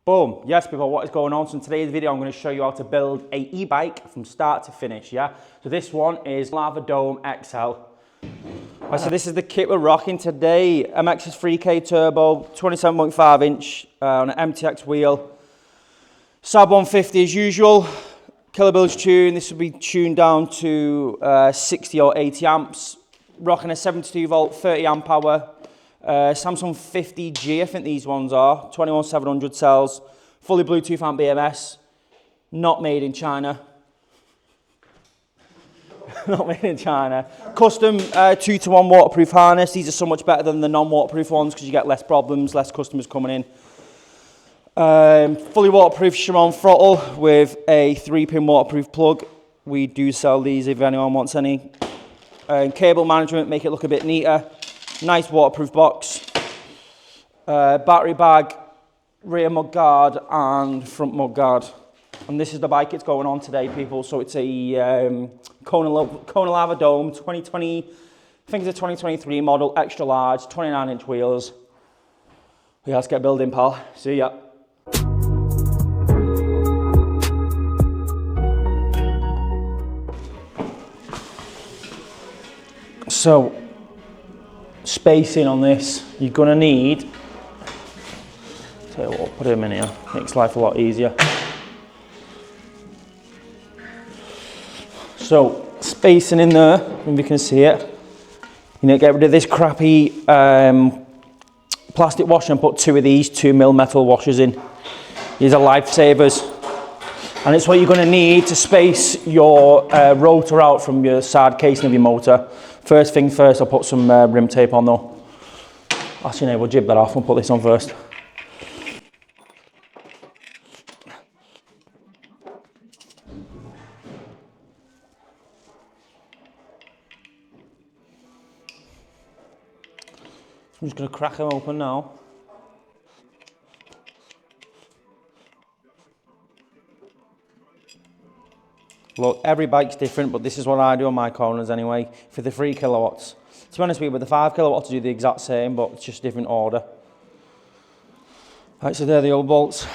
Boom. Yes, people, what is going on? So in today's video, I'm going to show you how to build a e-bike from start to finish, yeah? So this one is Lava Dome XL. Right, so this is the kit we're rocking today. MX's 3K turbo, 27.5 inch on an MTX wheel. Sub 150 as usual. Kilobilge tune. This will be tuned down to 60 or 80 amps. Rocking a 72 volt, 30 amp hour. Samsung 50G, I think these ones are. 21700 cells. Fully Bluetooth and BMS. Not made in China. Not made in China. Custom 2-to-1 waterproof harness. These are so much better than the non-waterproof ones because you get less problems, less customers coming in. Fully waterproof Shimon throttle with a 3-pin waterproof plug. We do sell these if anyone wants any. Cable management, make it look a bit neater. Nice waterproof box. Battery bag, rear mud guard and front mud guard. And this is the bike it's going on today, people. So it's a Kona Lava Dome 2020, I think it's a 2023 model, extra large, 29-inch wheels. Yeah, let's get building, pal. See ya. So, spacing on this, you're gonna need, tell you what, put him in here, makes life a lot easier. So, spacing in there, if you can see it, you know, get rid of this crappy plastic washer and put 2 of these 2mm metal washers in. These are lifesavers. And it's what you're gonna need to space your rotor out from your side casing of your motor. First thing first, I'll put some rim tape on though. Actually, no, we'll jib that off and put this on first. I'm just going to crack them open now. Look, every bike's different, but this is what I do on my Konas anyway, for the 3 kilowatts. To be honest with you, with the 5 kilowatts, I do the exact same, but it's just different order. Right, so they're the old bolts.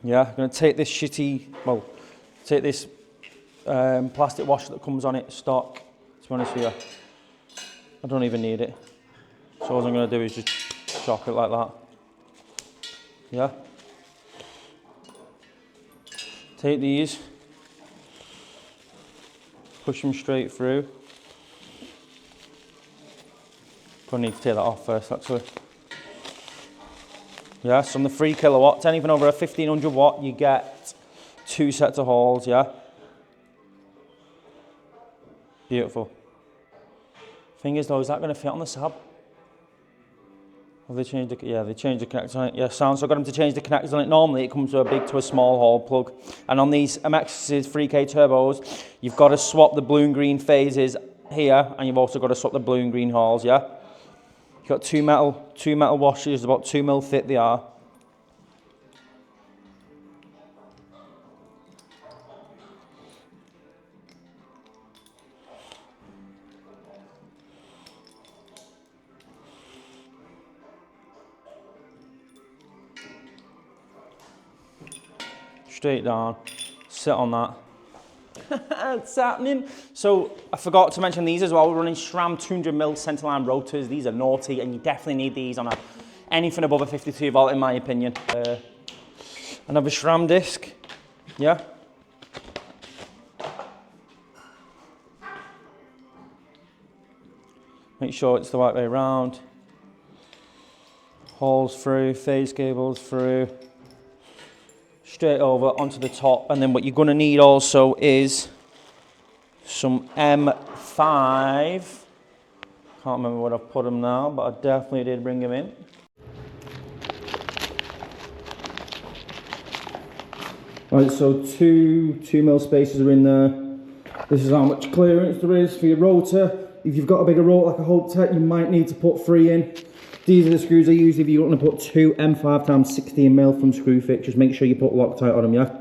Yeah, I'm going to take this take this plastic washer that comes on it, stock. To be honest with you, I don't even need it. So all I'm going to do is just chop it like that. Yeah. Take these, push them straight through. Probably need to take that off first, actually. Yeah, so on the 3 kilowatts, anything over a 1500 watt, you get 2 sets of holes, yeah? Beautiful. Thing is though, is that going to fit on the sab? Have they changed the, yeah, they changed the connectors on it. Yeah, so I've got them to change the connectors on it. Normally it comes to a big to a small hole plug. And on these MX's 3K turbos, you've got to swap the blue and green phases here, and you've also got to swap the blue and green holes, yeah? You've got two metal washers, about 2mm thick they are. Straight down, sit on that. It's happening. So I forgot to mention these as well. We're running SRAM 200mm centerline rotors. These are naughty, and you definitely need these on anything above a 52 volt, in my opinion. Another SRAM disc, yeah. Make sure it's the right way around. Holes through, phase cables through. Straight over onto the top, and then what you're going to need also is some M5. Can't remember what I've put them now, but I definitely did bring them in. Right, so 2mm spacers are in there. This is how much clearance there is for your rotor. If you've got a bigger rotor like a Hope Tech, you might need to put 3 in. These are the screws I use if you want to put 2 M5 times 16mm from Screwfix. Just make sure you put Loctite on them, yeah?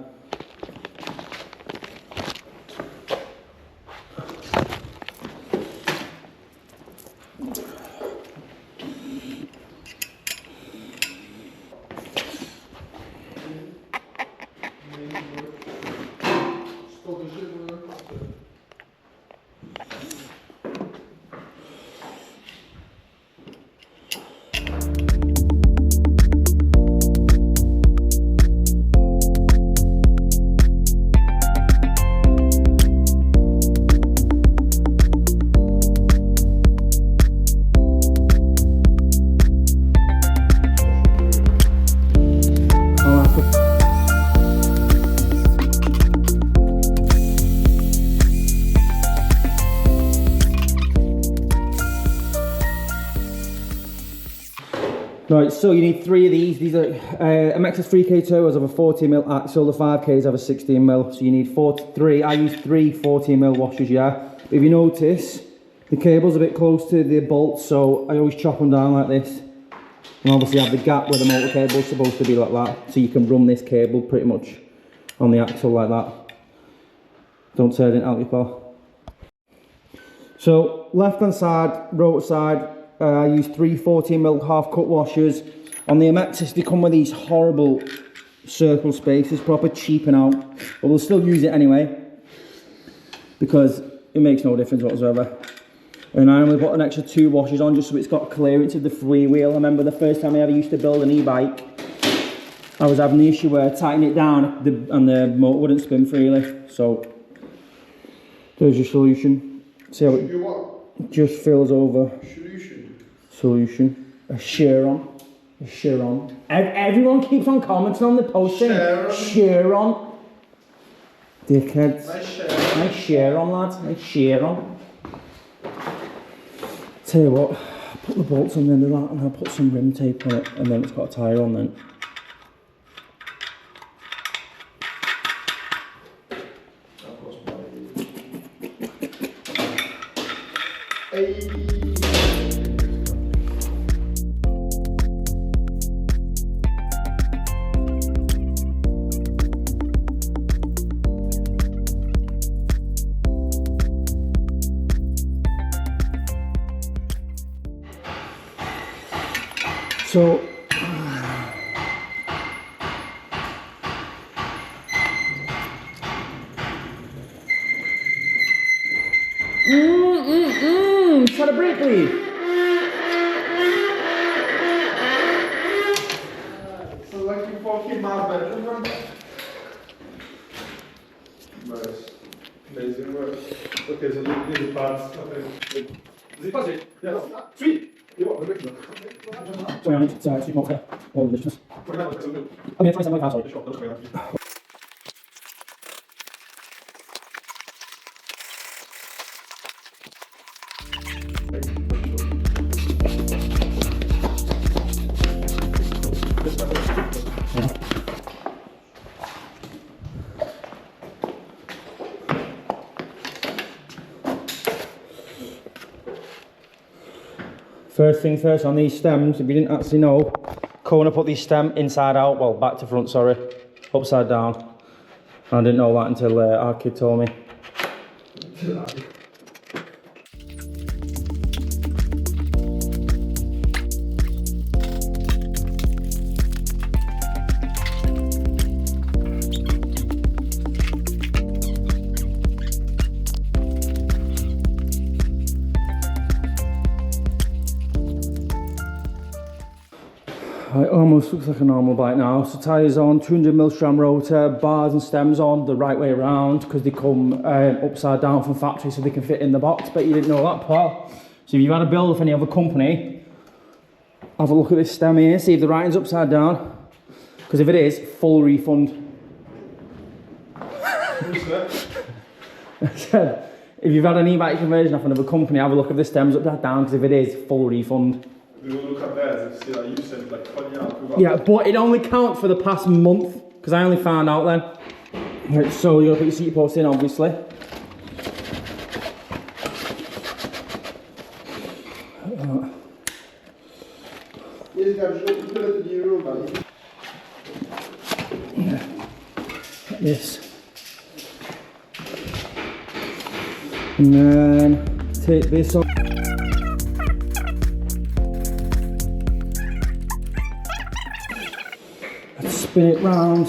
So you need 3 of these. These are MXS 3K turbos have a 14mm axle, the 5Ks have a 16mm. So you need 3. I use 3 14mm washers, yeah. If you notice, the cable's a bit close to the bolts, so I always chop them down like this. And obviously have the gap where the motor cable's supposed to be like that, so you can run this cable pretty much on the axle like that. Don't say I didn't help you, pal. So left hand side, rotor side, I use 3 14mm half cut washers. On the MXs they come with these horrible circle spaces, proper cheaping out, but we'll still use it anyway because it makes no difference whatsoever. And I only put an extra 2 washers on just so it's got clearance of the freewheel. I remember the first time I ever used to build an e-bike, I was having the issue where I tightened it down and the motor wouldn't spin freely. So there's your solution. See how it just fills over. Solution. A Chiron. A Chiron. Everyone keeps on commenting on the posting. Chiron. Dickheads. Nice Chiron, lads. Nice Chiron. Tell you what, I'll put the bolts on the end of that and I'll put some rim tape on it, and then it's got a tyre on then. So shut a brake lead. So like you fucking mad bedroom, right? Nice. Amazing work. Okay, so these are pads. Okay. Is it fuzzy? Yeah. Sweet. You want the big Sorry, I need to sweep more there. All delicious. I mean, 27 pounds, sorry. First thing first, on these stems, if you didn't actually know, Kona put these stem inside out, well, back to front, sorry, upside down. I didn't know that until our kid told me. It almost looks like a normal bike now. So tyres on, 200mm SRAM rotor, bars and stems on the right way around because they come upside down from factory so they can fit in the box. But you didn't know that, pal. So if you've had a build with any other company, have a look at this stem here, see if the writing's upside down. Because if it is, full refund. I said, if you've had an e-bike conversion off another company, have a look at the stems upside down because if it is, full refund. We will look at theirs and see, like you said, like 20 out. Yeah, but it only counts for the past month because I only found out then. Right, so you're gonna put your seat post in, obviously. Like this. And then take this off. Spin it round.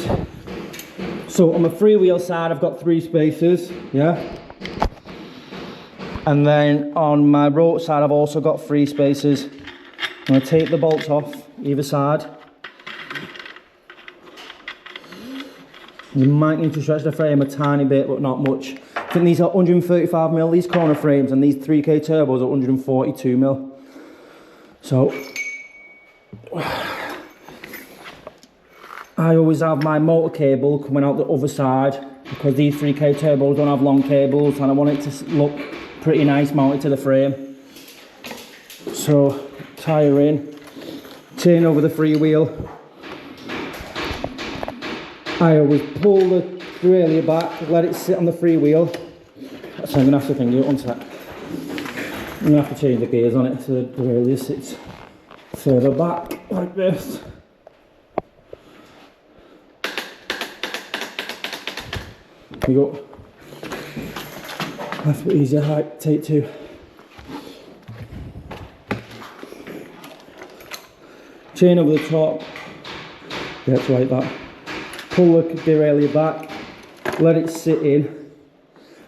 So on the freewheel side I've got 3 spaces, yeah, and then on my rotor side I've also got 3 spaces. I'm going to take the bolts off either side. You might need to stretch the frame a tiny bit, but not much. I think these are 135mm, these corner frames, and these 3K turbos are 142mm. So I always have my motor cable coming out the other side because these 3K turbos don't have long cables and I want it to look pretty nice mounted to the frame. So tyre in, chain over the freewheel. I always pull the derailleur back, let it sit on the freewheel. So I'm going to have to think it one sec. I'm going to have to change the gears on it so the derailleur sits further back like this. There we go. That's a bit easier. Right, take two. Chain over the top. Yeah, it's like that. Pull the derailleur back, let it sit in.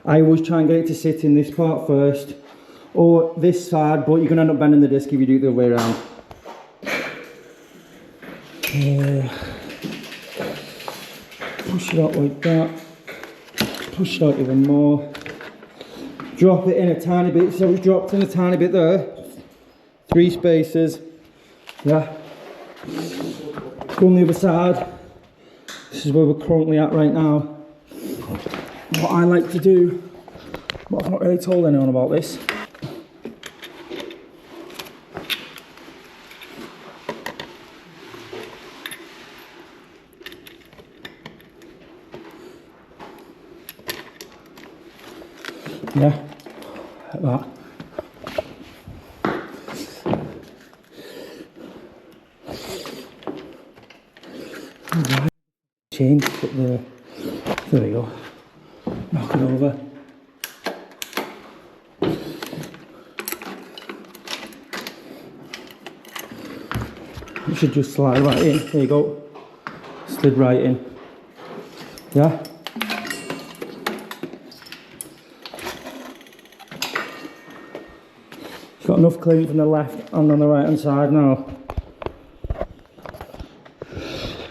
I always try and get it to sit in this part first, or this side, but you're going to end up bending the disc if you do it the other way around. Push it out like that. Push it out even more. Drop it in a tiny bit, so it's dropped in a tiny bit there. 3 spaces. Yeah. Go on the other side. This is where we're currently at right now. What I like to do, but I've not really told anyone about this. Yeah, like that. Right. Change, put there we go. Knock it over. You should just slide right in. There you go. Slid right in. Yeah. Got enough clearance from the left and on the right hand side now.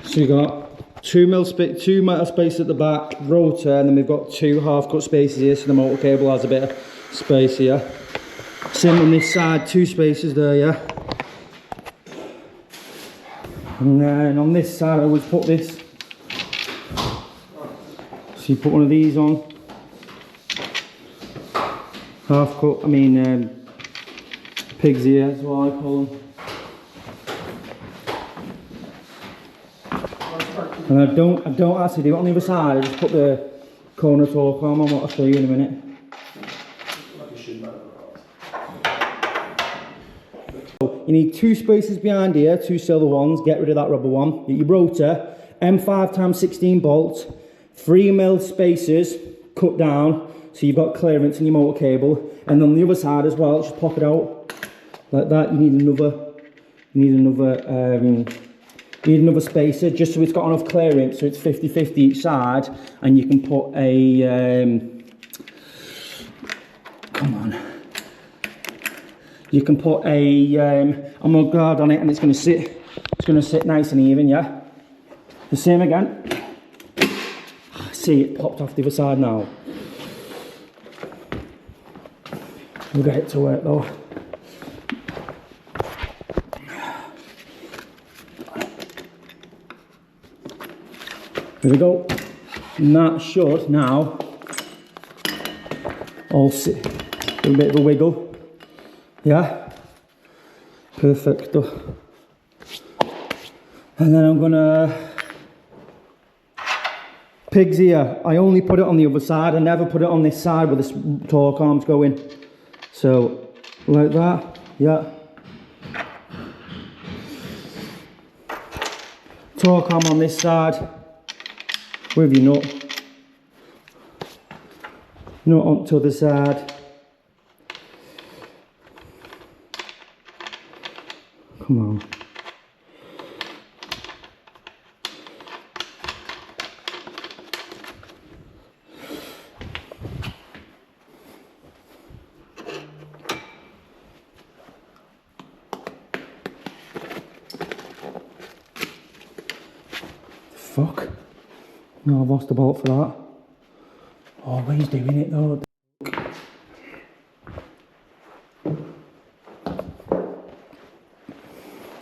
So you got 2 metal space at the back, rotor, and then we've got 2 half cut spaces here, so the motor cable has a bit of space here. Same on this side, 2 spaces there, yeah. And then on this side I always put this. So you put one of these on. Half cut, pigs here, that's what I call them. And I don't actually do it on the other side, I just put the corner torque arm on, what I'll show you in a minute. So you need 2 spaces behind here, 2 silver ones, get rid of that rubber one. Get your rotor, M5x16 bolts, 3 mil spaces cut down, so you've got clearance in your motor cable. And on the other side as well, just pop it out like that. You need another spacer just so it's got enough clearance, so it's 50-50 each side, and you can put a you can put a mud guard on it, and it's going to sit nice and even. Yeah, the same again. See, it popped off the other side now. We'll get it to work though. There we go. And that should now all sit. A bit of a wiggle. Yeah. Perfect. And then I'm gonna pigs here. I only put it on the other side. I never put it on this side where the torque arms go in. So like that. Yeah. Torque arm on this side. With your nut onto the side. Come on. Fuck. No, I've lost the bolt for that. Always doing it though.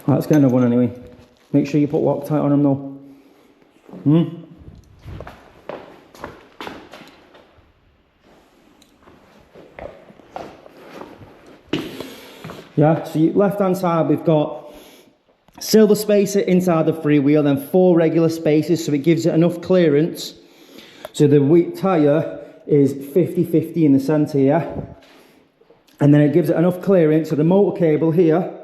Let's get another one anyway. Make sure you put Loctite on them though. Yeah, so left hand side we've got silver spacer inside the freewheel, then 4 regular spacers, so it gives it enough clearance. So the tyre is 50-50 in the centre, yeah? And then it gives it enough clearance, so the motor cable here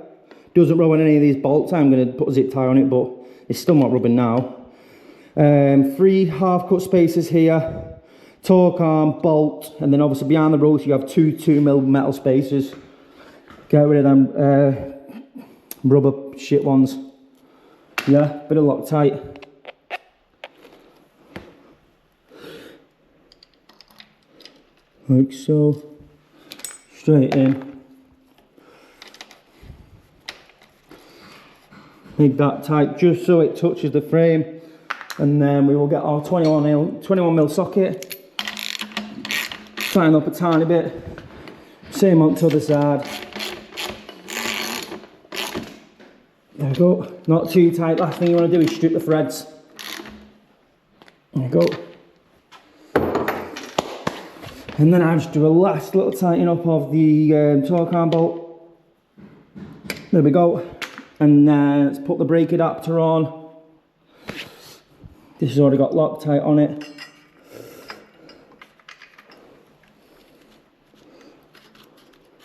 doesn't rub on any of these bolts. I'm going to put a zip tie on it, but it's still not rubbing now. 3 half-cut spacers here, torque arm, bolt, and then obviously behind the rotor you have 2 2mm metal spacers. Get rid of them rubber shit ones. Yeah, bit of Loctite. Like so. Straight in. Make that tight just so it touches the frame, and then we will get our 21mm socket, tighten up a tiny bit, same on to the other side. There we go, not too tight. Last thing you want to do is strip the threads. There you go. And then I just do a last little tightening up of the torque arm bolt. There we go. And then let's put the brake adapter on. This has already got Loctite on it.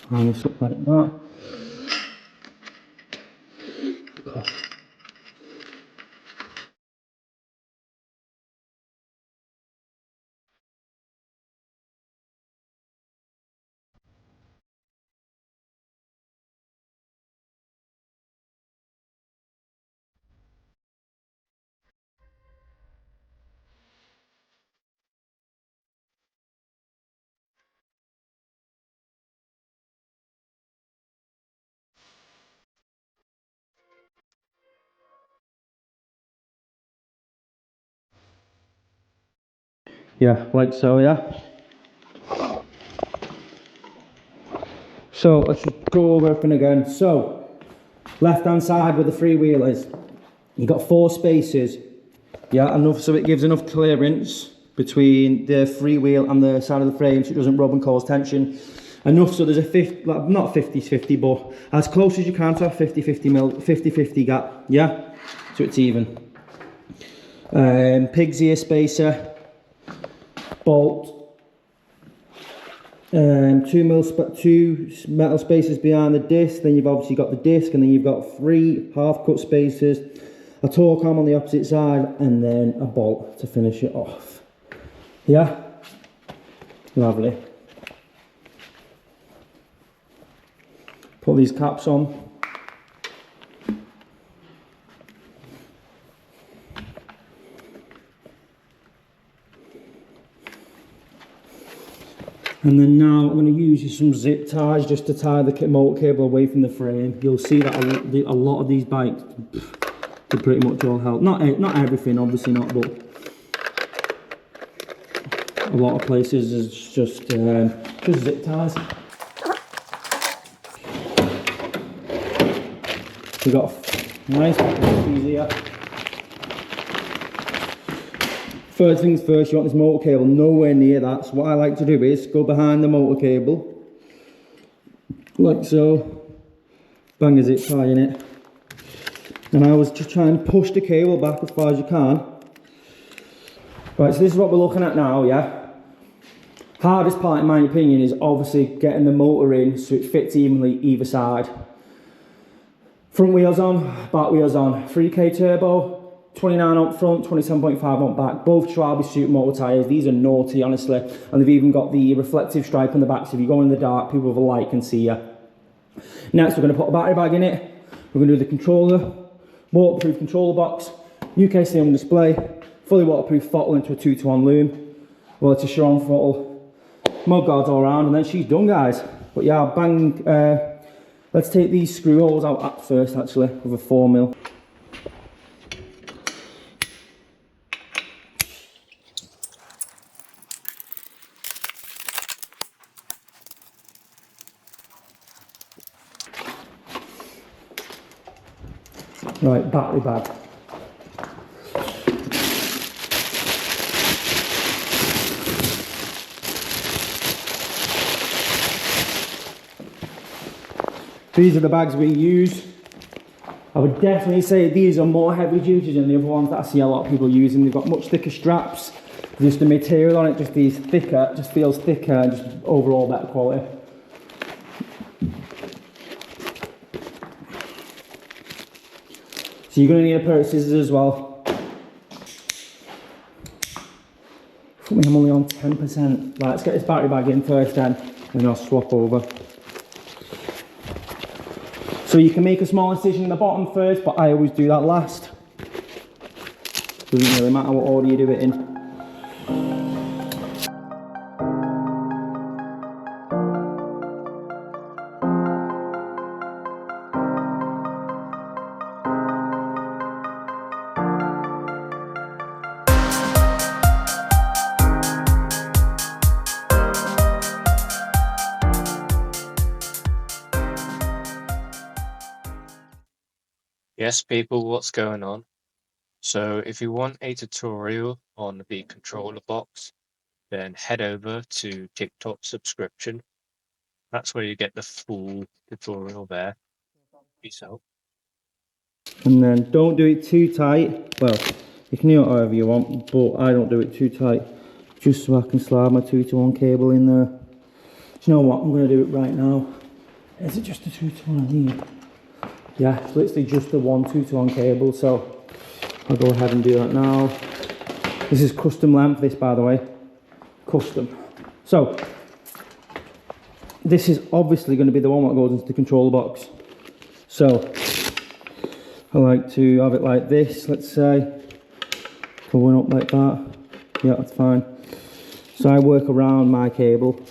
And this up like that. Yeah, like so, yeah. So let's just go over everything again. So, left hand side with the freewheelers, you've got 4 spacers. Yeah, enough so it gives enough clearance between the freewheel and the side of the frame so it doesn't rub and cause tension. Enough so there's a 50, like, not 50-50, but as close as you can to a 50-50 gap, yeah? So it's even. Pig's ear spacer, bolt, 2 metal spacers behind the disc, then you've obviously got the disc, and then you've got 3 half-cut spacers, a torque arm on the opposite side, and then a bolt to finish it off. Yeah? Lovely. Put these caps on. And then now I'm going to use some zip ties just to tie the motor cable away from the frame. You'll see that a lot of these bikes, they pretty much all help. Not everything, obviously not, but a lot of places is just zip ties. We've got a nice pack of these here. First things first, you want this motor cable nowhere near that. So what I like to do is go behind the motor cable, like so, bang a zip tie in it. And I was just trying to push the cable back as far as you can. Right, so this is what we're looking at now, yeah? Hardest part in my opinion is obviously getting the motor in so it fits evenly either side. Front wheels on, back wheels on, 3K turbo, 29 up front, 27.5 on back, both Schwalbe Super motor tyres. These are naughty, honestly, and they've even got the reflective stripe on the back, so if you go in the dark, people with a light can see you. Next, we're going to put a battery bag in it. We're going to do the controller, waterproof controller box, UK steel on display, fully waterproof throttle into a 2-to-1 loom. Well, it's a Chiron throttle, mud guards all around, and then she's done, guys. But yeah, I'll bang. Let's take these screw holes out first, actually, with a 4mm. Right, battery bag. These are the bags we use. I would definitely say these are more heavy duty than the other ones that I see a lot of people using. They've got much thicker straps. Just the material on it just is thicker, just feels thicker and just overall better quality. So you're going to need a pair of scissors as well. I'm only on 10%. Right, let's get this battery bag in first then, and I'll swap over. So you can make a small incision in the bottom first, but I always do that last. Doesn't really matter what order you do it in. Yes, people, what's going on? So if you want a tutorial on the controller box, then head over to TikTok subscription. That's where you get the full tutorial there. Peace out. And then don't do it too tight. Well, you can do it however you want, but I don't do it too tight, just so I can slide my 2-to-1 cable in there. Do you know what? I'm going to do it right now. Is it just a 2-to-1 I need? Yeah, it's literally just the one 2-to-1 cable, so I'll go ahead and do that now. This is custom length, this, by the way. Custom. So, this is obviously going to be the one that goes into the controller box. So, I like to have it like this, let's say. Going up like that. Yeah, that's fine. So I work around my cable.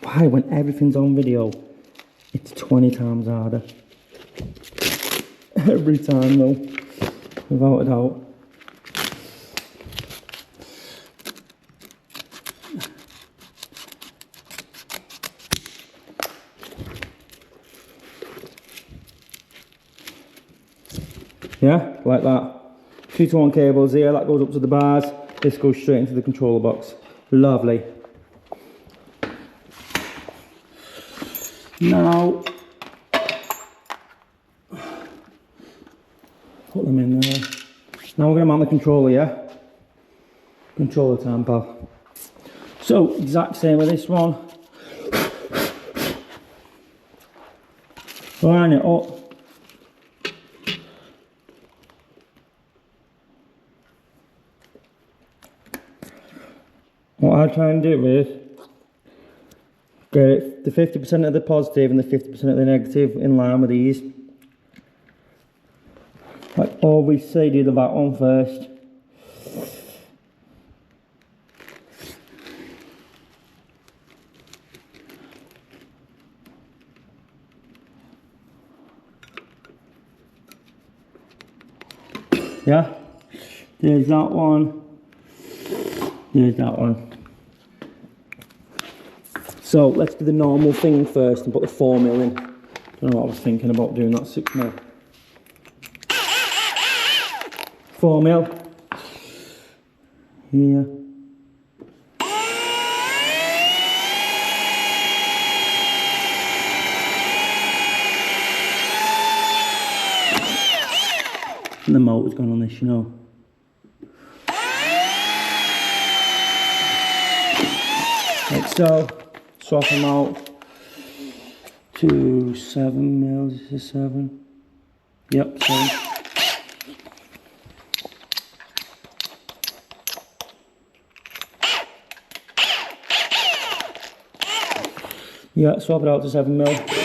Why, when everything's on video, it's 20 times harder. Every time though, without a doubt. Yeah, like that. 2-to-1 cables here, that goes up to the bars. This goes straight into the controller box. Lovely. Now, put them in there. Now we're going to mount the controller, yeah? Controller time, pal. So, exact same with this one. Line it up. What I try and do is get it the 50% of the positive and the 50% of the negative in line with these. I always say do the back one first. Yeah, there's that one, there's that one. So let's do the normal thing first and put the 4mm in. Don't know what I was thinking about doing that 6mm. 4mm. Here. And the motor's gone on this, you know. Like so. Swap them out to 7mm. This is 7. Yep, 7. Yeah, swap it out to 7mm.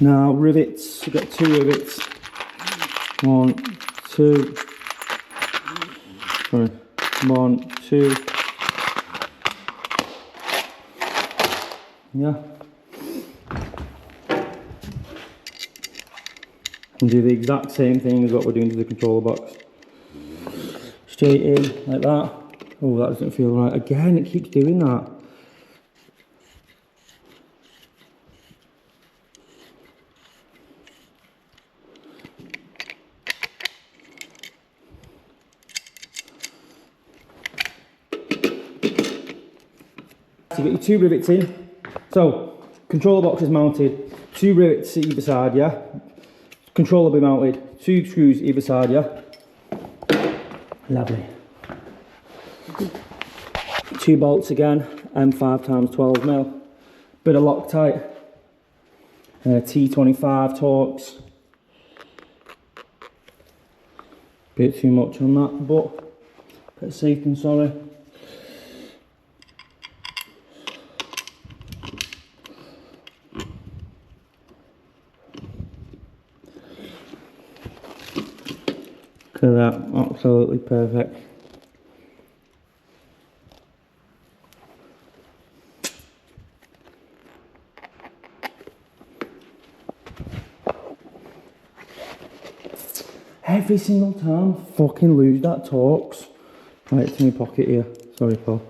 Now rivets, you've got 2 rivets. 1, 2. Sorry. 1, 2. Yeah. And do the exact same thing as what we're doing to the controller box. Straight in, like that. Oh, that doesn't feel right. Again, it keeps doing that. So you get your 2 rivets in. So, controller box is mounted. 2 rivets either side, yeah? Controller will be mounted. 2 screws either side, yeah? Lovely. 2 bolts again, M5 times 12mm. Bit of Loctite. T25 Torx. Bit too much on that, but bit safe than sorry. Look at that, absolutely perfect. Every single time, fucking lose that Torx. Right, it's in my pocket here. Sorry, Paul.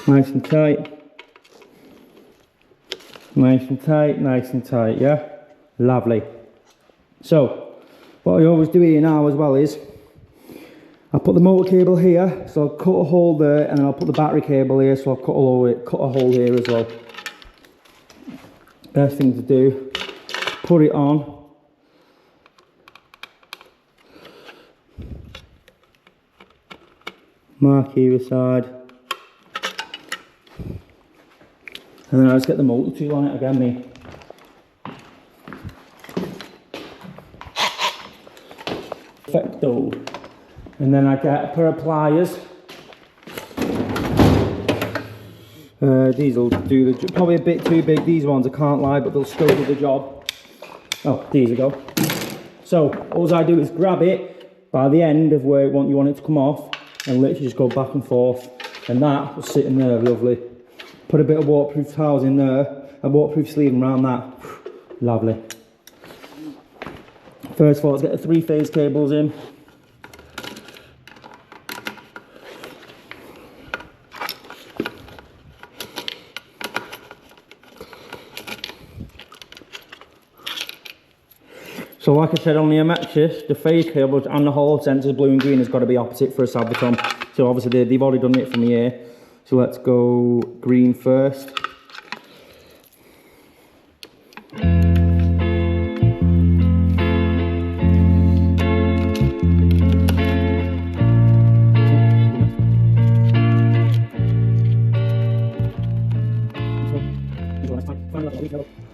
Nice and tight. Nice and tight, nice and tight, yeah? Lovely. So, what I always do here now as well is, I'll put the motor cable here, so I'll cut a hole there, and then I'll put the battery cable here, so I'll cut a hole here as well. Best thing to do, put it on. Mark either side. And then I just get the motor tool on it again, me. Perfecto. And then I get a pair of pliers. These will do the job. Probably a bit too big, these ones, I can't lie, but they'll still do the job. Oh, these we go. So, all I do is grab it by the end of where you want it to come off, and literally just go back and forth. And that will sit in there lovely. Put a bit of waterproof towels in there, a waterproof sleeve around that. Lovely. First of all, let's get the 3-phase cables in. So like I said on the MXs, the phase cables and the Hall sensors, blue and green, has got to be opposite for a Sabaton. So obviously they've already done it for me here. So let's go green first.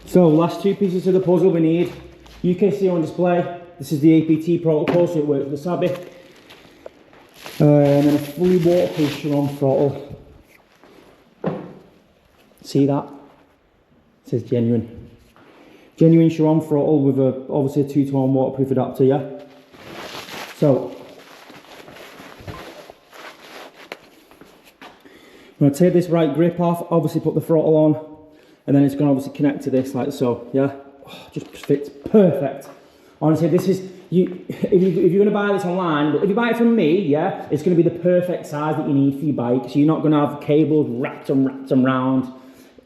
So last 2 pieces of the puzzle we need. UKC on display. This is the APT protocol, so it works with the Sabi. And then a fully waterproof Chiron throttle. See that? It says genuine. Genuine Chiron throttle with obviously a 2-to-1 waterproof adapter, yeah? So, I'm going to take this right grip off, obviously put the throttle on, and then it's going to obviously connect to this like so, yeah? Oh, just fits perfect. Honestly, this is, if you're going to buy this online, but if you buy it from me, yeah, it's going to be the perfect size that you need for your bike, so you're not going to have cables wrapped and round.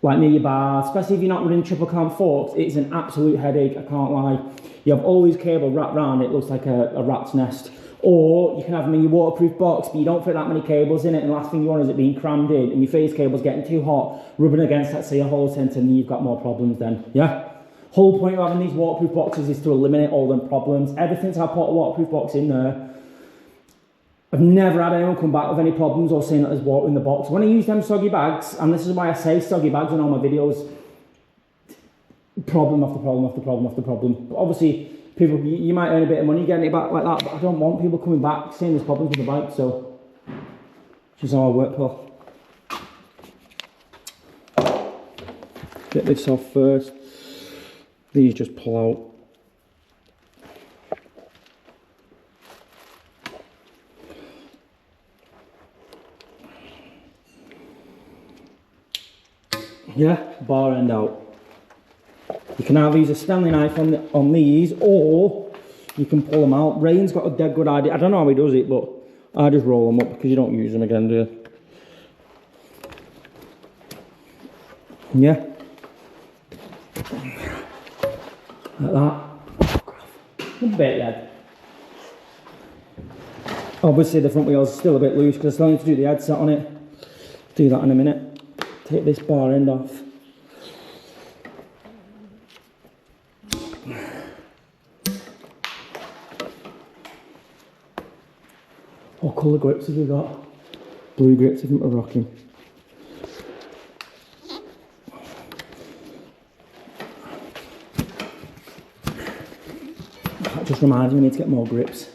Like near your bar, especially if you're not running triple clamp forks, it's an absolute headache, I can't lie. You have all these cables wrapped around it, looks like a rat's nest. Or you can have them in your waterproof box, but you don't fit that many cables in it, and the last thing you want is it being crammed in, and your phase cable's getting too hot, rubbing against, let's say, a Hall sensor, and you've got more problems then, yeah? Whole point of having these waterproof boxes is to eliminate all them problems. Ever since I put a waterproof box in there, I've never had anyone come back with any problems or saying that there's water in the box. When I use them soggy bags, and this is why I say soggy bags in all my videos, problem after problem after problem after problem. But obviously, people, you might earn a bit of money getting it back like that, but I don't want people coming back saying there's problems with the bike, so just how I work for. Get this off first. These just pull out. Yeah, bar end out. You can either use a Stanley knife on these, or you can pull them out. Rain's got a dead good idea. I don't know how he does it, but I just roll them up because you don't use them again, do you? Yeah. Like that. A bit, yeah. Obviously the front wheel's still a bit loose because I still need to do the headset on it. Do that in a minute. Take this bar end off. What colour grips have you got? Blue grips, I think we're rocking. That just reminds me I need to get more grips.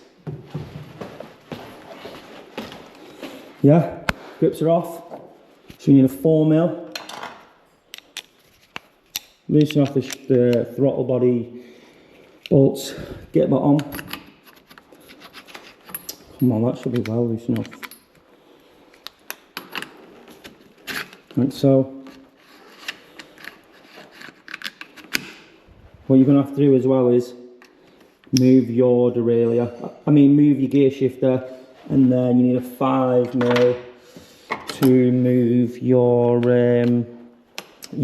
Yeah, grips are off. So you need a 4mm. Loosen off the throttle body bolts. Get that on. Come on, that should be well loose enough. Like so. What you're going to have to do as well is move your derailleur. Move your gear shifter, and then you need a 5mm to move your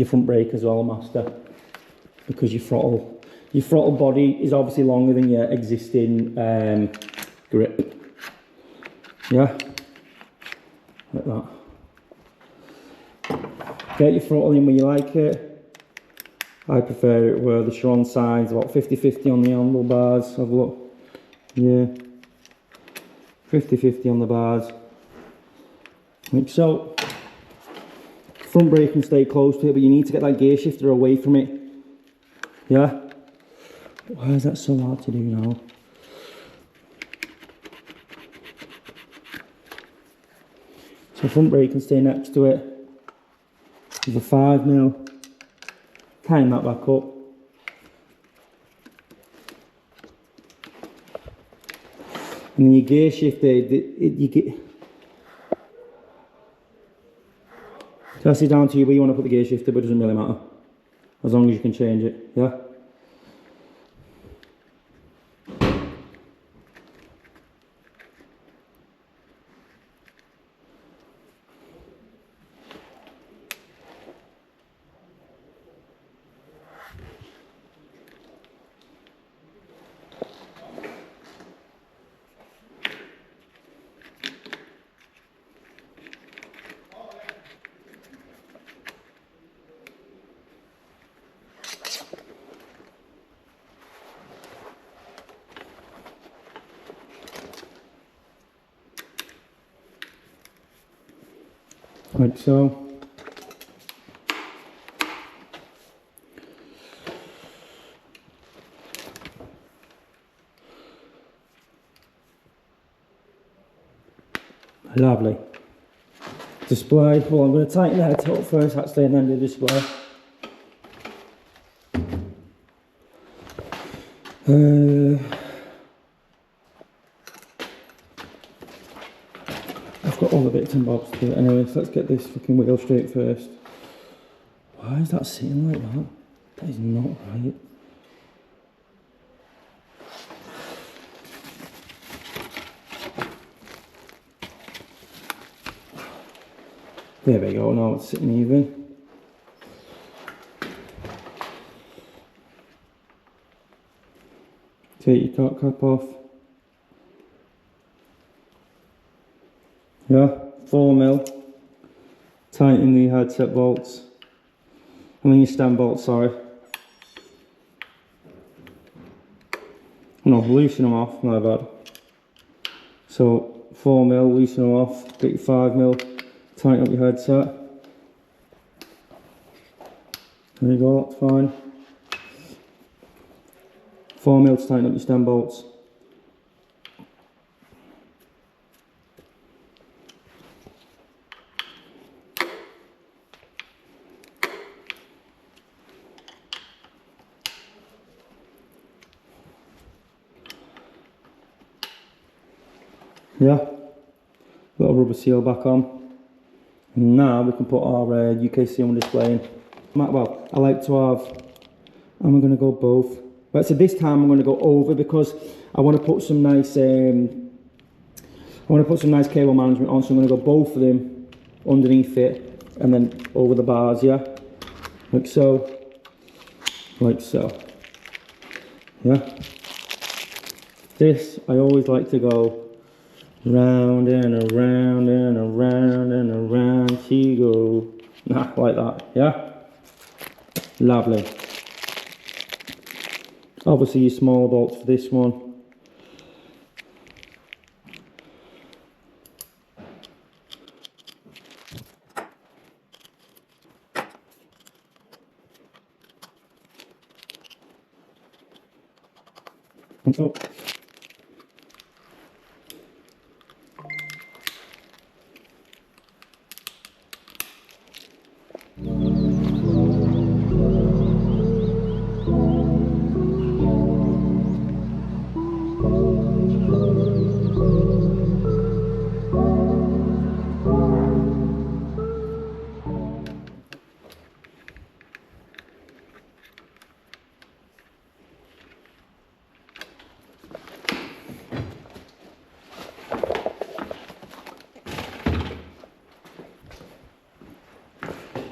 front brake as well, master, because your throttle body is obviously longer than your existing grip. Yeah, like that. Get your throttle in where you like it. I prefer it where the Sharon side's about 50-50 on the handlebars. Have a look. Yeah, 50-50 on the bars. Like so. Front brake can stay close to it, but you need to get that gear shifter away from it. Yeah? Why is that so hard to do now? So front brake can stay next to it. There's a 5mm. Tighten that back up. And then your gear shifter, you get... That's it down to you where you want to put the gear shifter, but it doesn't really matter. As long as you can change it, yeah? Like so. Lovely. Display. Well, I'm going to tighten the head up first, actually, and then the display. I've got all the bits and bobs to do it anyway, so let's get this fucking wheel straight first. Why is that sitting like that? That is not right. There we go, now it's sitting even. Take your top cap off. Yeah, 4mm. Tighten the headset bolts. I mean your stand bolts, sorry. No, loosen them off, my bad. So 4mm, loosen them off, get your 5mm, tighten up your headset. There you go, that's fine. 4mm to tighten up your stem bolts. Yeah, got a rubber seal back on. And now we can put our UKC on display in. Well, I like to have, I'm going to go both. But so this time I'm going to go over because I want to put some nice, cable management on. So I'm going to go both of them underneath it and then over the bars, yeah, like so, yeah. This I always like to go round and around and around and around she go. Nah, like that, yeah. Lovely. Obviously your small bolts for this one. Oh.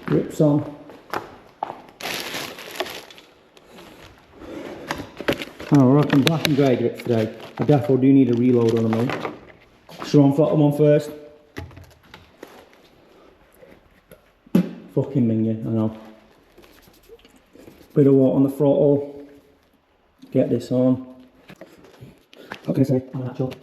Grips on. Oh, we're rocking black and grey grips today. I definitely do need a reload on them though. So I'm flat them on first. Fucking minging, I know. Bit of water on the throttle. Get this on. What can I say? I'm natural.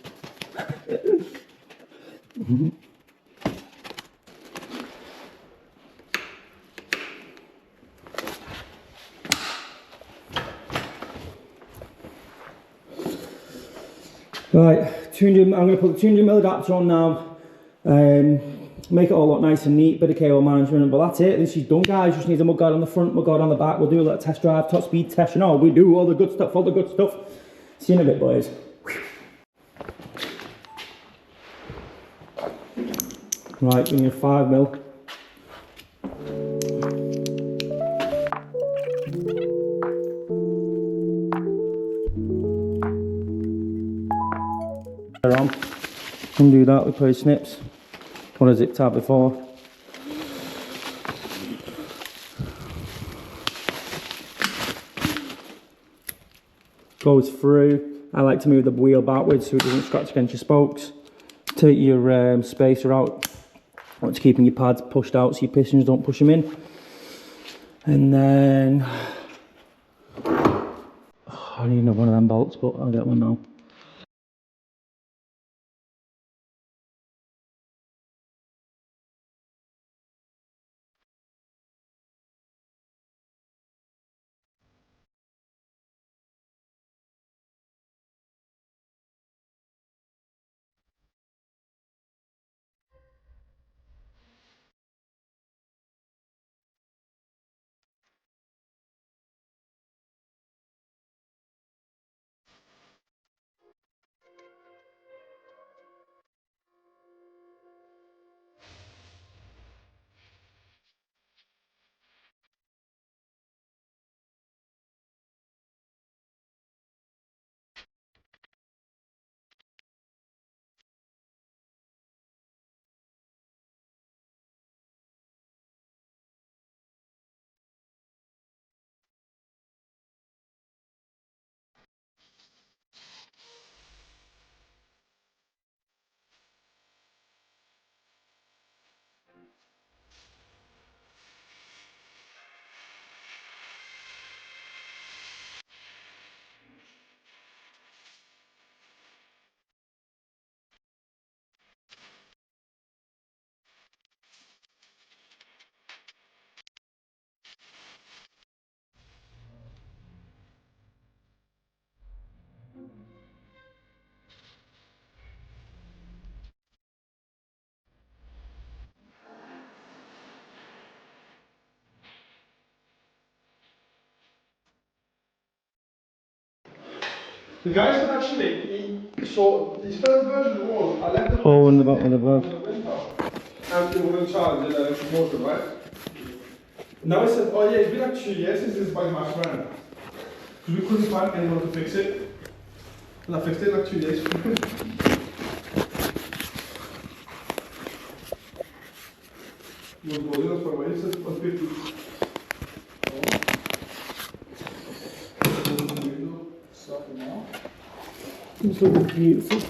Right, 200, I'm going to put the 200mm adapter on now. Make it all look nice and neat, bit of cable management, but that's it. This is done, guys. Just need a mudguard on the front, mudguard on the back. We'll do a little test drive, top speed test, and all. We do all the good stuff, all the good stuff. See you in a bit, boys. Right, we need a 5mm. They're on. Undo that, we play snips. What a zip tab before. Goes through. I like to move the wheel backwards so it doesn't scratch against your spokes. Take your spacer out. What's keeping your pads pushed out so your pistons don't push them in. And then I need another one of them bolts, but I'll get one now. The guys can actually, so his first version was, I left the Oh, in the bottom of the boat. wind power, and it wouldn't charge the electric motor, right? Now I said, oh yeah, it's been like 2 years since this bike match ran. Because we couldn't find anyone to fix it. And I fixed it in like 2 days. Was holding us for a while, it says 150. It's looking beautiful.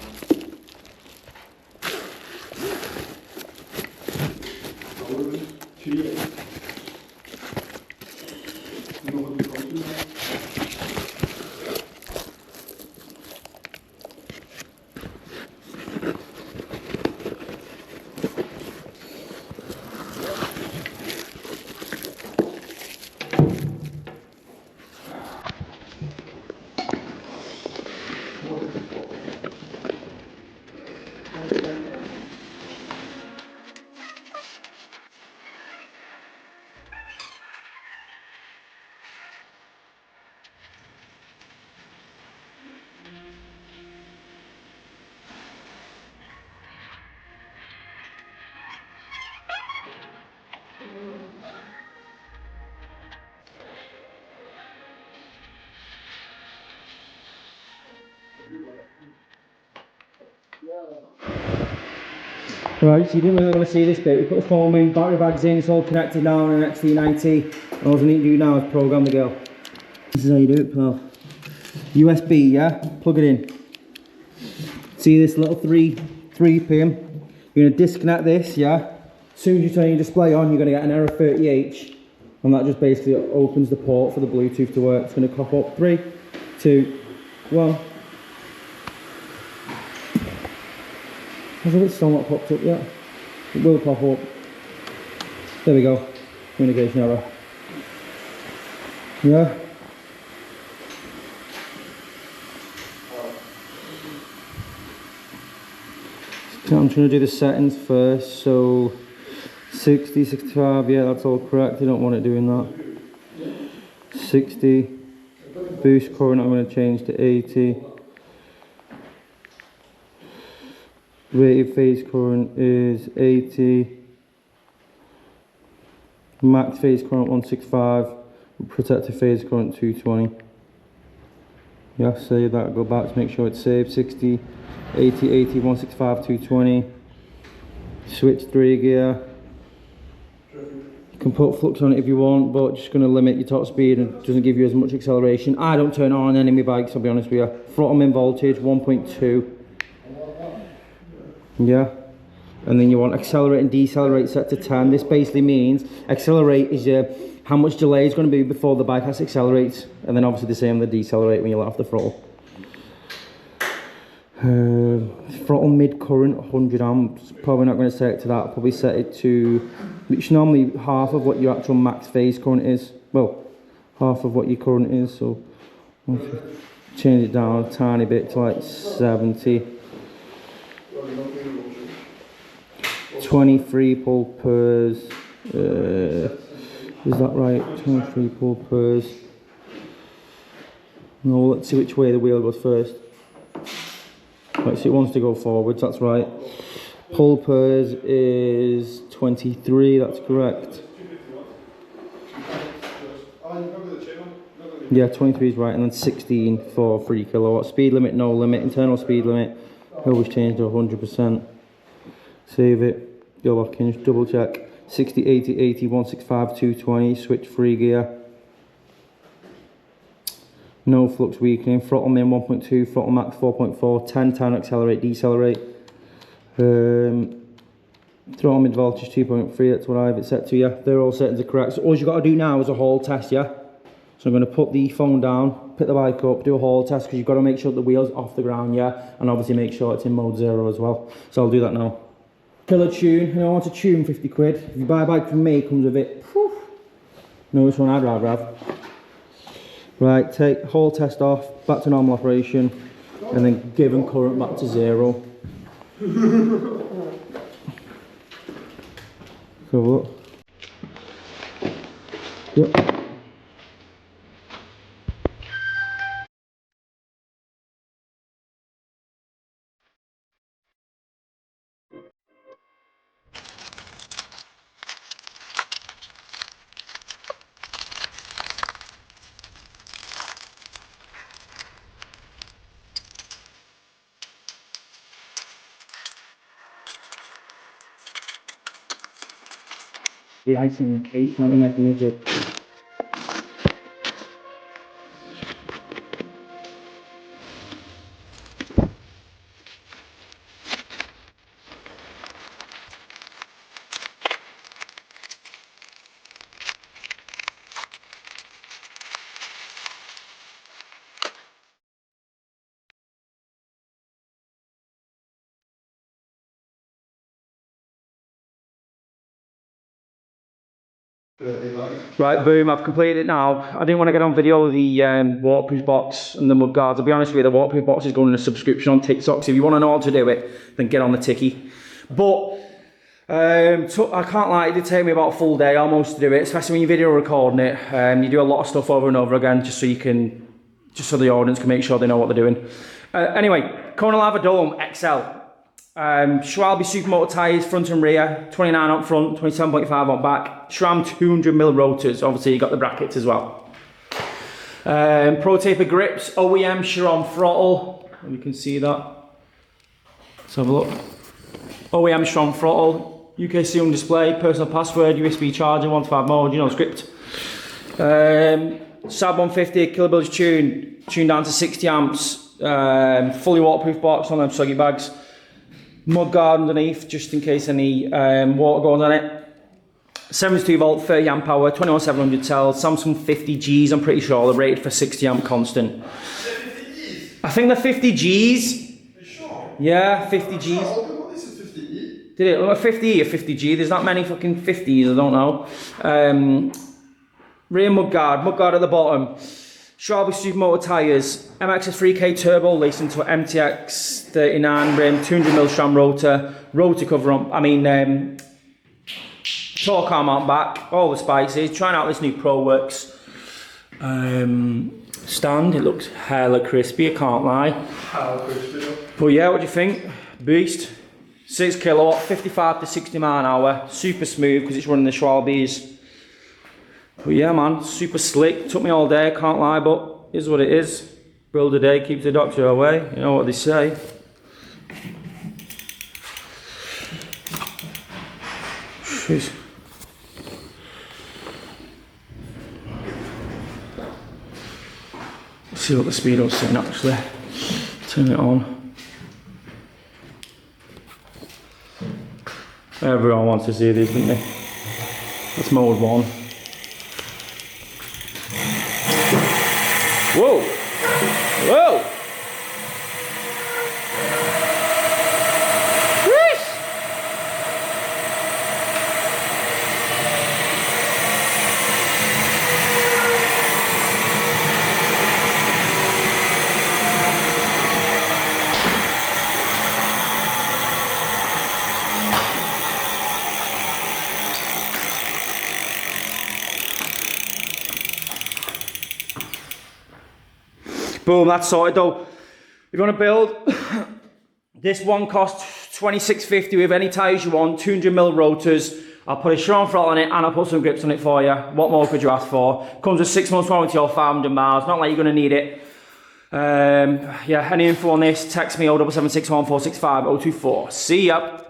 Right, so you didn't really want to see this bit. We put the foam in, battery bags in, it's all connected now on an XT90. And all I need to do now is program the girl. This is how you do it, pal. USB, yeah? Plug it in. See this little 3 pin? You're going to disconnect this, yeah? As soon as you turn your display on, you're going to get an error 30H. And that just basically opens the port for the Bluetooth to work. It's going to pop up 3, 2, 1. Has it still not popped up yet? It will pop up. There we go. Communication error. Yeah. So I'm trying to do the settings first. So 60, 65, yeah, that's all correct. You don't want it doing that. 60. Boost current, I'm going to change to 80. Rated phase current is 80. Max phase current 165. Protected phase current 220. Yeah, save that, go back to make sure it's saved. 60, 80, 80, 165, 220. Switch 3 gear. You can put flux on it if you want, but just going to limit your top speed and doesn't give you as much acceleration. I don't turn on any of my bikes, I'll be honest with you. Throttle min voltage 1.2. Yeah, and then you want accelerate and decelerate set to 10. This basically means accelerate is how much delay is going to be before the bike has to accelerate, and then obviously the same with decelerate when you let off the throttle. Throttle mid current 100 amps. Probably not going to set it to that. Probably set it to, which normally half of what your actual max phase current is. Well, half of what your current is. So change it down a tiny bit to like 70. 23 pull pairs. Is that right? 23 pull pairs. No, let's see which way the wheel goes first. Right, so it wants to go forwards, that's right. Pull pairs is 23, that's correct. Yeah, 23 is right, and then 16 for 3 kilowatt. Speed limit, no limit. Internal speed limit, always change to 100%. Save it, go back in, just double check. 60, 80, 80, 165, 220, switch 3 gear. No flux weakening, throttle min 1.2, throttle max 4.4, 10 time accelerate, decelerate. Throttle mid voltage 2.3, that's what I have it set to, yeah. They're all settings are correct. So all you've got to do now is a haul test, yeah. So I'm going to put the phone down, pick the bike up, do a haul test, because you've got to make sure the wheel's off the ground, yeah. And obviously make sure it's in mode 0 as well. So I'll do that now. Killer tune, and I want to tune 50 quid. If you buy a bike from me, it comes with it. Whew. Know which one I'd rather have. Right, take whole test off, back to normal operation, and then given current back to 0. Have a look. Yep. The icing on the cake, not like music. Right, boom, I've completed it now. I didn't want to get on video the waterproof box and the mud guards. I'll be honest with you, the waterproof box is going in a subscription on TikTok, so if you want to know how to do it, then get on the ticky. But, I can't lie, it did take me about a full day almost to do it, especially when you're video recording it. You do a lot of stuff over and over again, just so the audience can make sure they know what they're doing. Anyway, Kona Lava Dome XL. Schwalbe Supermoto tyres, front and rear, 29 up front, 27.5 on back. SRAM 200mm rotors, obviously you got the brackets as well. Pro Taper grips, OEM Chiron throttle, you can see that. Let's have a look. OEM Chiron throttle, UKC on display, personal password, USB charger, 125 mode, you know the script. SAB 150 kilovolts tuned down to 60 amps, fully waterproof box on them soggy bags. Mud guard underneath, just in case any water goes on it. 72 volt, 30 amp hour, 21700 cells, Samsung 50Gs, I'm pretty sure they're rated for 60 amp constant. I think they're 50Gs. Are you sure? Yeah, 50Gs. What is it, 50E? Did it look 50E or 50G? There's not many fucking 50s, I don't know. Rear mud guard at the bottom. Schwalbe Supermoto tyres, MXS 3K turbo laced into an MTX 39 rim, 200mm SRAM rotor cover on, torque arm on back, all the spices. Trying out this new ProWorks stand. It looks hella crispy, I can't lie. Hella crispy. But yeah, what do you think? Beast. 6 kilowatt, 55 to 60 mile an hour. Super smooth because it's running the Schwalbes. But yeah, man, super slick. Took me all day, can't lie, but is what it is. Build a day, keeps the doctor away. You know what they say. Jeez. Let's see what the speedo's saying actually. Turn it on. Everyone wants to see this, don't they? That's mode 1. Whoa! Whoa! Boom, that's sorted though. If you want to build, this one costs $26.50 with any tyres you want, 200mm rotors. I'll put a Chiron throttle on it and I'll put some grips on it for you. What more could you ask for? Comes with 6 months warranty or 500 miles. Not like you're going to need it. Yeah, any info on this, text me 0776 1465 024. See ya.